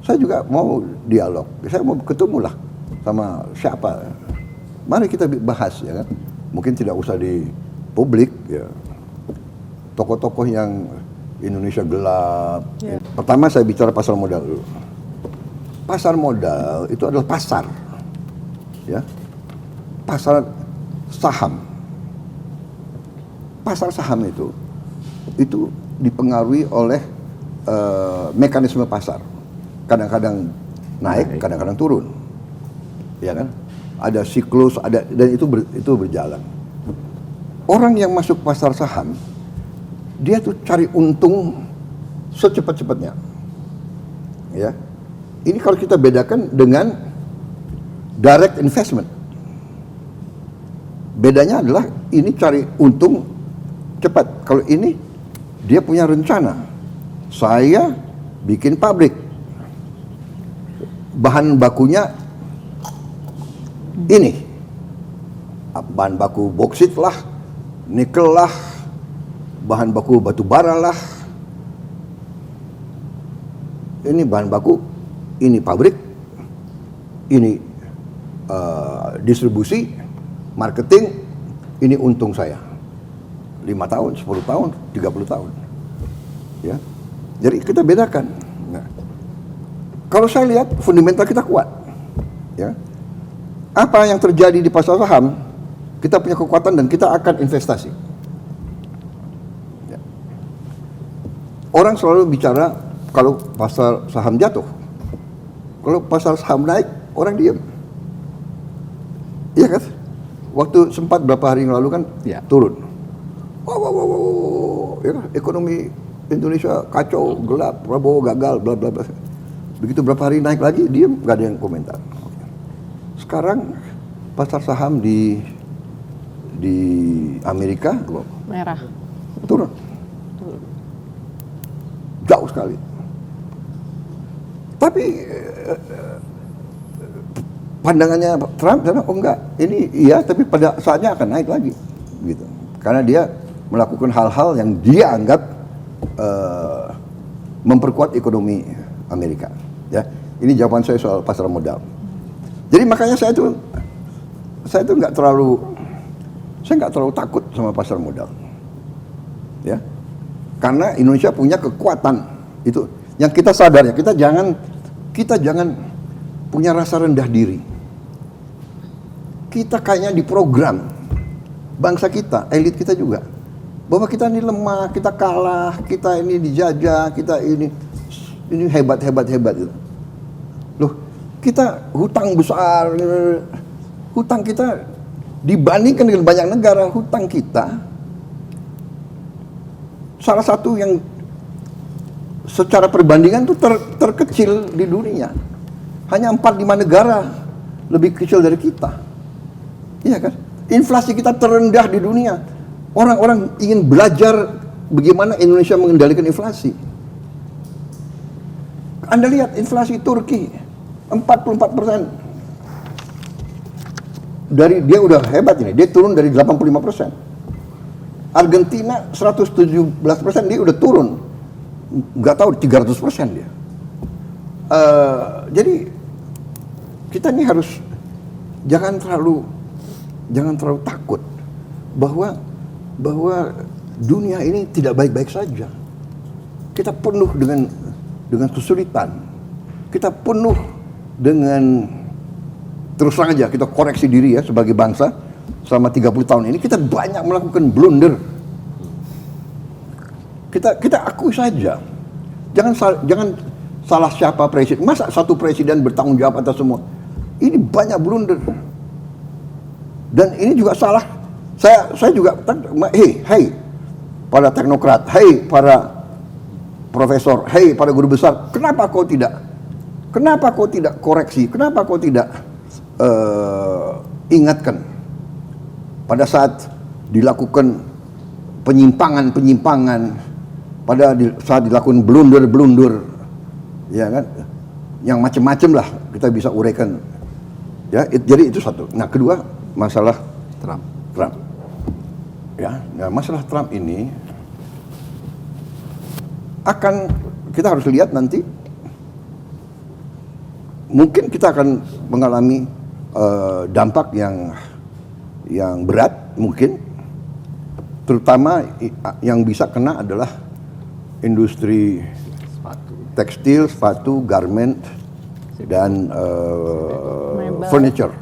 Saya juga mau dialog. Saya mau ketemu lah sama siapa. Mari kita bahas ya kan. Mungkin tidak usah di publik ya. Tokoh-tokoh yang Indonesia gelap. Yeah. Pertama saya bicara pasar modal dulu. Pasar modal itu adalah pasar. Ya. Pasar saham. Pasar saham itu dipengaruhi oleh mekanisme pasar. Kadang-kadang naik, kadang-kadang turun, ya kan? Ada siklus, dan itu berjalan. Orang yang masuk pasar saham, dia tuh cari untung secepat-cepatnya, ya. Ini kalau kita bedakan dengan direct investment. Bedanya adalah ini cari untung cepat. Kalau ini dia punya rencana. Saya bikin pabrik. Bahan bakunya ini, bahan baku boksit lah, nikel lah, bahan baku batu bara lah, ini bahan baku, ini pabrik, ini distribusi, marketing, ini untung saya 5 tahun, 10 tahun, 30 tahun, ya. Jadi kita bedakan. Nah, kalau saya lihat fundamental kita kuat, ya. Apa yang terjadi di pasar saham, kita punya kekuatan dan kita akan investasi. Ya. Orang selalu bicara kalau pasar saham jatuh, kalau pasar saham naik, orang diam. Iya kan? Waktu sempat berapa hari yang lalu kan turun. Wow, ya kan? Ekonomi Indonesia kacau, gelap, Prabowo gagal, bla bla bla. Begitu berapa hari naik lagi, diem, nggak ada yang komentar. Sekarang pasar saham di Amerika merah, turun, jauh sekali. Tapi pandangannya Trump, oh enggak, ini iya, tapi pada saatnya akan naik lagi, gitu. Karena dia melakukan hal-hal yang dia anggap memperkuat ekonomi Amerika. Ya, ini jawaban saya soal pasar modal. Jadi makanya saya tuh nggak terlalu takut sama pasar modal. Ya, karena Indonesia punya kekuatan itu yang kita sadar ya. Kita jangan punya rasa rendah diri. Kita kayaknya diprogram bangsa kita, elit kita juga, bahwa kita ini lemah, kita kalah, kita ini dijajah, kita ini hebat gitu. Loh, kita hutang besar, hutang kita dibandingkan dengan banyak negara, hutang kita salah satu yang secara perbandingan itu terkecil di dunia. Hanya 4-5 negara lebih kecil dari kita. Iya kan? Inflasi kita terendah di dunia. Orang-orang ingin belajar bagaimana Indonesia mengendalikan inflasi. Anda lihat inflasi Turki 44%. Dia udah hebat ini, dia turun dari 85%. Argentina 117%, dia udah turun. Nggak tahu 300% dia. Jadi kita ini harus jangan terlalu takut bahwa dunia ini tidak baik-baik saja. Kita penuh dengan kesulitan. Kita penuh dengan, terus terang aja kita koreksi diri ya sebagai bangsa selama 30 tahun ini kita banyak melakukan blunder. Kita akui saja. Jangan salah siapa presiden. Masa satu presiden bertanggung jawab atas semua? Ini banyak blunder. Dan ini juga salah. Saya juga hey para teknokrat, hey para profesor, hey para guru besar, kenapa kau tidak koreksi? Kenapa kau tidak ingatkan pada saat dilakukan penyimpangan, saat dilakukan blunder, ya kan? Yang macam-macam lah kita bisa uraikan. Ya, jadi itu satu. Nah, kedua masalah Trump. Ya, nah masalah Trump ini kita harus lihat nanti mungkin kita akan mengalami dampak yang berat mungkin, terutama yang bisa kena adalah industri tekstil, sepatu, garment, dan furniture.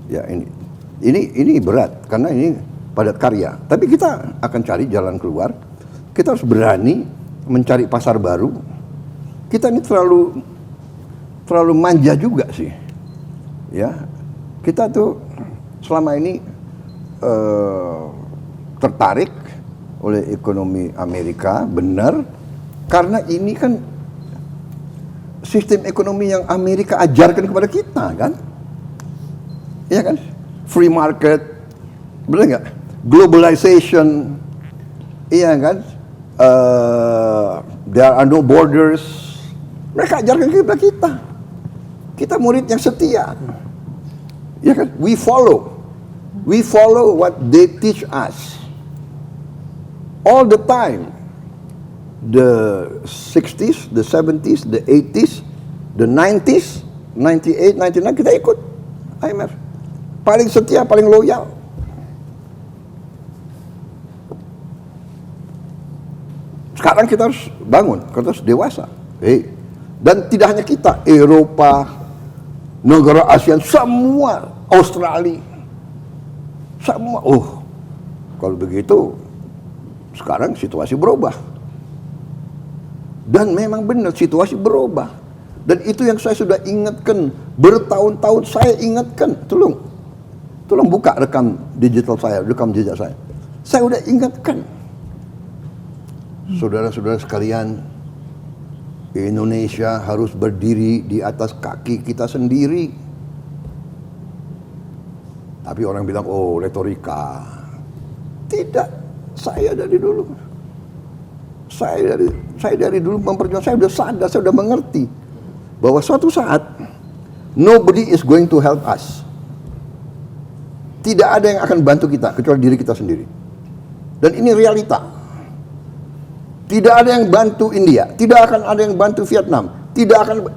Ya ini berat karena ini padat karya. Tapi kita akan cari jalan keluar. Kita harus berani mencari pasar baru. Kita ini terlalu manja juga sih. Ya, kita tuh selama ini tertarik oleh ekonomi Amerika, benar, karena ini kan sistem ekonomi yang Amerika ajarkan kepada kita, kan? Iya kan? Free market, benar nggak? Globalization, iya kan? There are no borders. Mereka ajarkan kepada kita. Kita murid yang setia. Ya kan? We follow what they teach us. All the time. The 60s, the 70s, the 80s, the 90s, 98, 99 kita ikut IMF. Paling setia, paling loyal. Sekarang kita harus bangun, kita harus dewasa. Dan tidak hanya kita, Eropa, negara ASEAN, semua, Australia, semua. Kalau begitu, sekarang situasi berubah. Dan memang benar situasi berubah. Dan itu yang saya sudah ingatkan bertahun-tahun, saya ingatkan. Tolong buka rekam digital saya, rekam jejak saya. Saya sudah ingatkan. Saudara-saudara sekalian, Indonesia harus berdiri di atas kaki kita sendiri. Tapi orang bilang, oh retorika. Tidak, saya dari dulu. Saya dari dulu memperjuangkan, saya sudah sadar, saya sudah mengerti bahwa suatu saat nobody is going to help us. Tidak ada yang akan bantu kita kecuali diri kita sendiri. Dan ini realita. Tidak ada yang bantu India, tidak akan ada yang bantu Vietnam, tidak akan.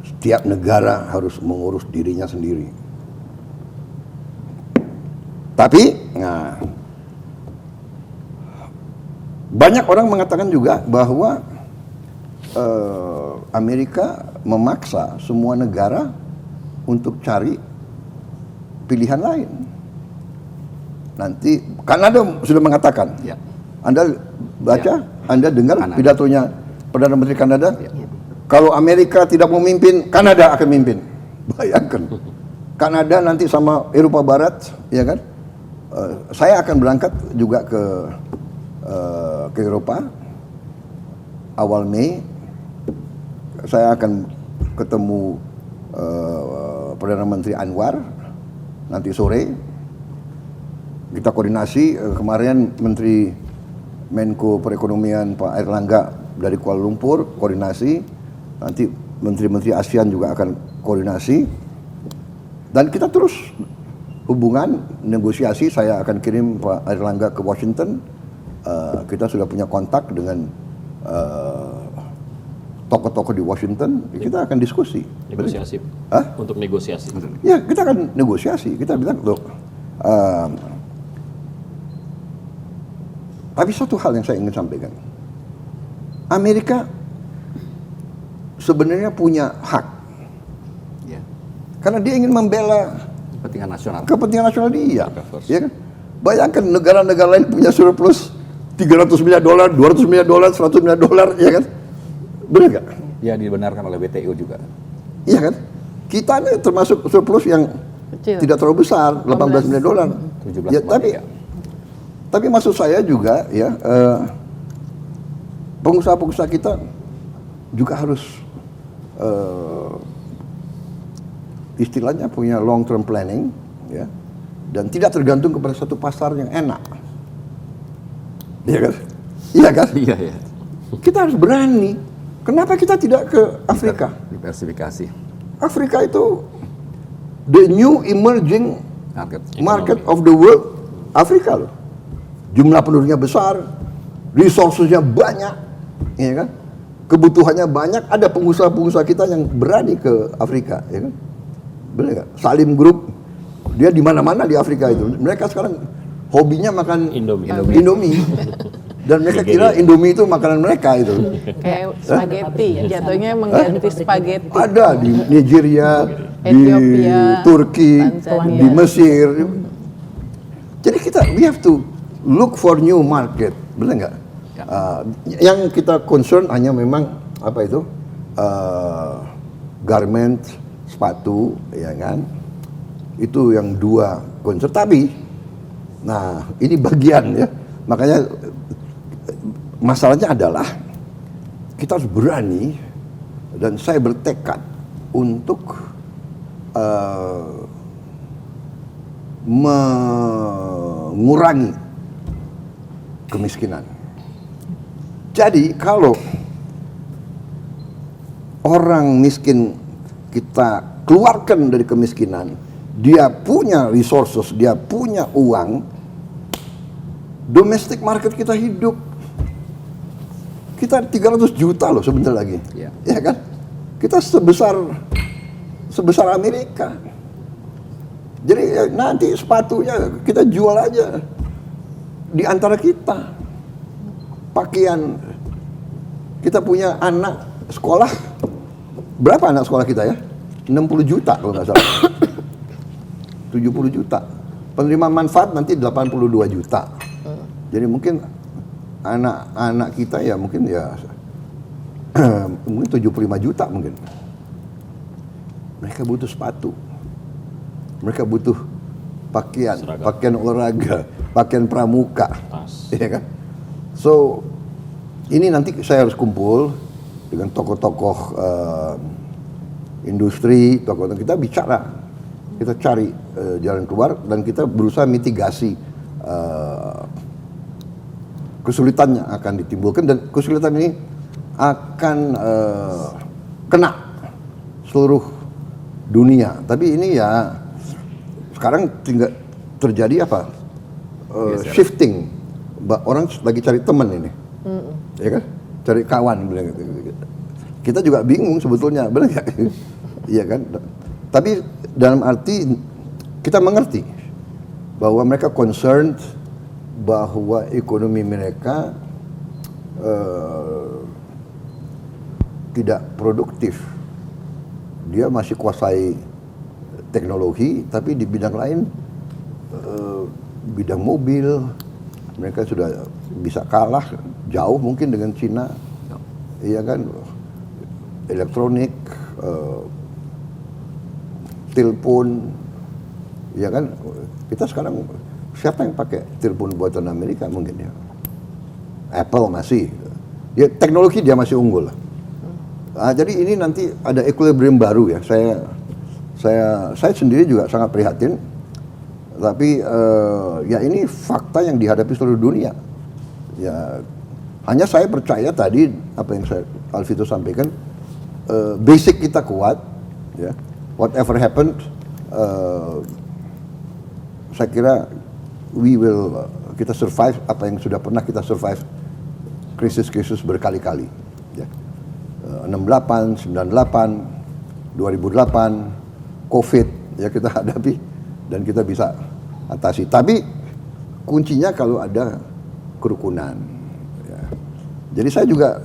Setiap negara harus mengurus dirinya sendiri. Tapi, banyak orang mengatakan juga bahwa Amerika memaksa semua negara untuk cari pilihan lain. Nanti Kanada sudah mengatakan, ya. Anda baca, Anda dengar pidatonya Perdana Menteri Kanada, kalau Amerika tidak memimpin, Kanada akan memimpin. Bayangkan, Kanada nanti sama Eropa Barat, ya kan? Saya akan berangkat juga ke Eropa awal Mei. Saya akan ketemu Perdana Menteri Anwar nanti sore. Kita koordinasi. Kemarin Menteri Menko Perekonomian Pak Airlangga dari Kuala Lumpur koordinasi. Nanti Menteri-Menteri ASEAN juga akan koordinasi. Dan kita terus hubungan negosiasi. Saya akan kirim Pak Airlangga ke Washington. Kita sudah punya kontak dengan tokoh-tokoh di Washington. Kita akan diskusi. Negosiasi. Untuk negosiasi. Ya, kita akan negosiasi. Kita bilang, loh, tapi satu hal yang saya ingin sampaikan, Amerika sebenarnya punya hak, ya. Karena dia ingin membela kepentingan nasional dia, ya kan? Bayangkan negara-negara lain punya surplus $300 miliar, $200 miliar, $100 miliar, ya kan? Benar nggak? Ya, dibenarkan oleh WTO juga. Iya kan? Kita ini termasuk surplus yang kecil, tidak terlalu besar, $18 miliar. 17 ya, tapi maksud saya juga, ya, pengusaha-pengusaha kita juga harus istilahnya punya long term planning, ya, dan tidak tergantung kepada satu pasar yang enak. Iya kan? Iya kan? Iya, ya. Kita harus berani. Kenapa kita tidak ke Afrika? Diversifikasi. Afrika itu the new emerging market of the world. Afrika loh. Jumlah penduduknya besar, resourcesnya banyak, ya kan? kebutuhannya banyak, ada pengusaha-pengusaha kita yang berani ke Afrika, ya kan? Benar nggak? Salim Group, dia di mana-mana di Afrika itu. Mereka sekarang hobinya makan Indomie. Dan mereka kira Indomie itu makanan mereka itu. Kayak spaghetti, jatuhnya mengganti spaghetti. Ada di Nigeria, Ethiopia, di Turki, Tanzania. di Mesir. Jadi kita we have to look for new market, benar nggak? Yang kita concern hanya memang apa itu garment, sepatu, ya kan? Itu yang dua concern. Tapi, nah ini bagian ya. Makanya masalahnya adalah kita harus berani dan saya bertekad untuk mengurangi kemiskinan. Jadi kalau orang miskin kita keluarkan dari kemiskinan, dia punya resources, dia punya uang, domestic market kita hidup. Kita 300 juta loh sebentar lagi, Ya. ya kan? Kita sebesar Amerika. Jadi nanti sepatunya kita jual aja di antara kita. Pakaian, kita punya anak sekolah, berapa anak sekolah kita ya? 60 juta kalau nggak salah. 70 juta. Penerima manfaat nanti 82 juta. Jadi mungkin anak-anak kita ya mungkin ya mungkin 75 juta mungkin. Mereka butuh sepatu. Mereka butuh pakaian, Seragam. pakaian olahraga, pakaian pramuka. Tas. Iya kan? So, ini nanti saya harus kumpul dengan tokoh-tokoh industri, tokoh-tokoh kita bicara, kita cari jalan keluar dan kita berusaha mitigasi kesulitan yang akan ditimbulkan dan kesulitan ini akan kena seluruh dunia. Tapi ini ya sekarang tinggal terjadi apa? Shifting. Orang lagi cari teman ini, ya kan? Cari kawan, bilang gitu. Kita juga bingung sebetulnya, benar nggak? Iya kan? Tapi dalam arti kita mengerti bahwa mereka concerned bahwa ekonomi mereka tidak produktif. Dia masih kuasai teknologi, tapi di bidang lain, bidang mobil, mereka sudah bisa kalah jauh mungkin dengan Cina, iya kan? Elektronik, telepon, iya kan? Kita sekarang siapa yang pakai telepon buatan Amerika mungkin ya? Apple masih, dia teknologi dia masih unggul. Jadi ini nanti ada equilibrium baru ya. Saya sendiri juga sangat prihatin. Tapi ya ini fakta yang dihadapi seluruh dunia. Ya hanya saya percaya tadi apa yang Alvito sampaikan, basic kita kuat. Ya, whatever happened, saya kira kita survive apa yang sudah pernah kita survive krisis-krisis berkali-kali. Ya. 68, 98, 2008, COVID ya kita hadapi dan kita bisa atasi. Tapi kuncinya kalau ada kerukunan. Ya. Jadi saya juga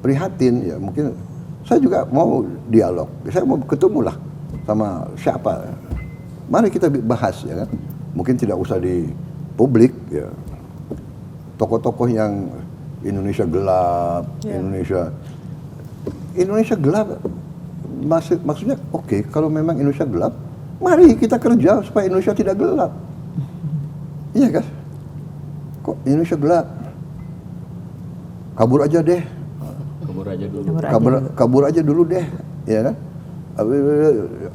prihatin ya, mungkin saya juga mau dialog. Saya mau ketemu lah sama siapa. Mari kita bahas ya kan. Mungkin tidak usah di publik ya. Tokoh-tokoh yang Indonesia gelap, Indonesia gelap. Maksudnya oke, kalau memang Indonesia gelap, mari kita kerja supaya Indonesia tidak gelap. Iya kan? Kok Indonesia gelap? Kabur aja deh. Kabur aja dulu deh, ya kan?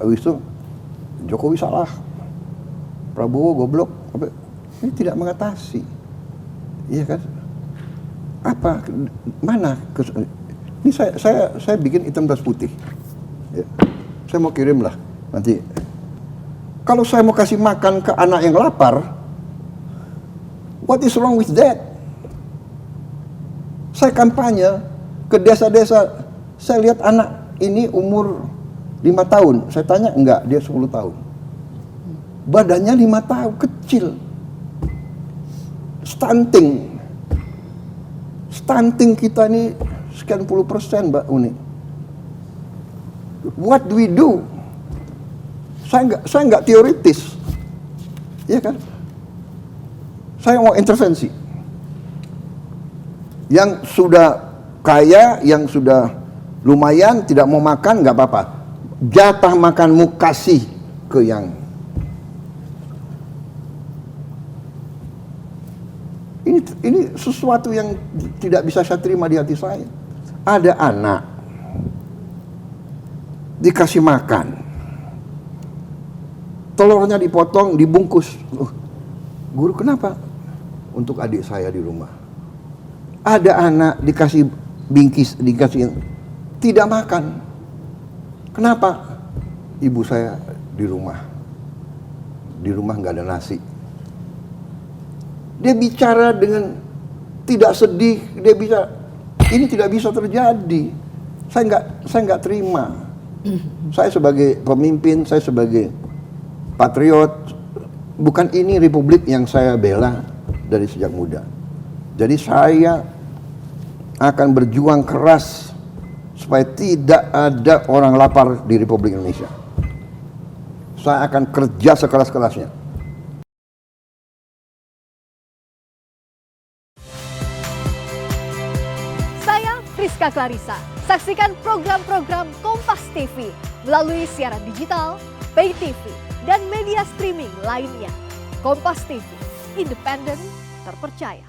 Habis itu Jokowi salah, Prabowo goblok. Ini tidak mengatasi, iya kan? Apa? Mana? Ini saya bikin hitam atas putih. Ya. Saya mau kirim lah nanti. Kalau saya mau kasih makan ke anak yang lapar, what is wrong with that? Saya kampanye ke desa-desa. Saya lihat anak ini umur 5 tahun. Saya tanya, enggak, dia 10 tahun. Badannya 5 tahun, kecil. Stunting. Stunting kita ini sekian puluh persen, Mbak Uni. What do we do? Saya enggak teoritis. Iya kan? Saya mau intervensi. Yang sudah kaya, yang sudah lumayan, tidak mau makan, nggak apa-apa. Jatah makanmu kasih ke yang. Ini sesuatu yang tidak bisa saya terima di hati saya. Ada anak dikasih makan, telurnya dipotong, dibungkus. Guru, kenapa? Untuk adik saya di rumah. Ada anak dikasih bingkis, dikasih tidak makan. Kenapa? Ibu saya di rumah. Di rumah nggak ada nasi. Dia bicara dengan tidak sedih. Dia bisa, ini tidak bisa terjadi. Saya nggak terima. Saya sebagai pemimpin, saya sebagai patriot, bukan ini republik yang saya bela dari sejak muda. Jadi saya akan berjuang keras supaya tidak ada orang lapar di Republik Indonesia. Saya akan kerja sekeras-kerasnya. Saya Friska Clarissa. Saksikan program-program Kompas TV melalui siaran digital, pay TV, dan media streaming lainnya. Kompas TV, independen, terpercaya.